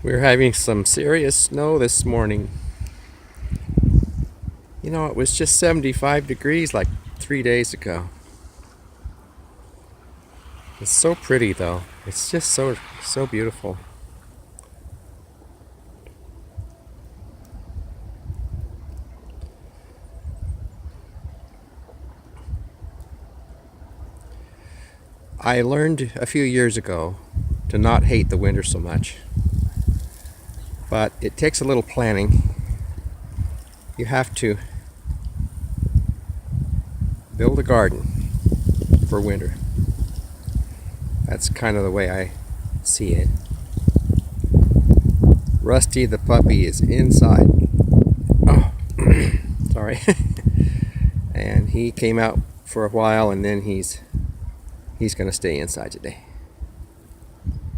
We're having some serious snow this morning. You know, it was just 75 degrees like 3 days ago. It's so pretty though. It's just so beautiful. I learned a few years ago to not hate the winter so much. But it takes a little planning. You have to build a garden for winter. That's kind of the way I see it. Rusty the puppy is inside. Oh, sorry. And he came out for a while, and then he's going to stay inside today.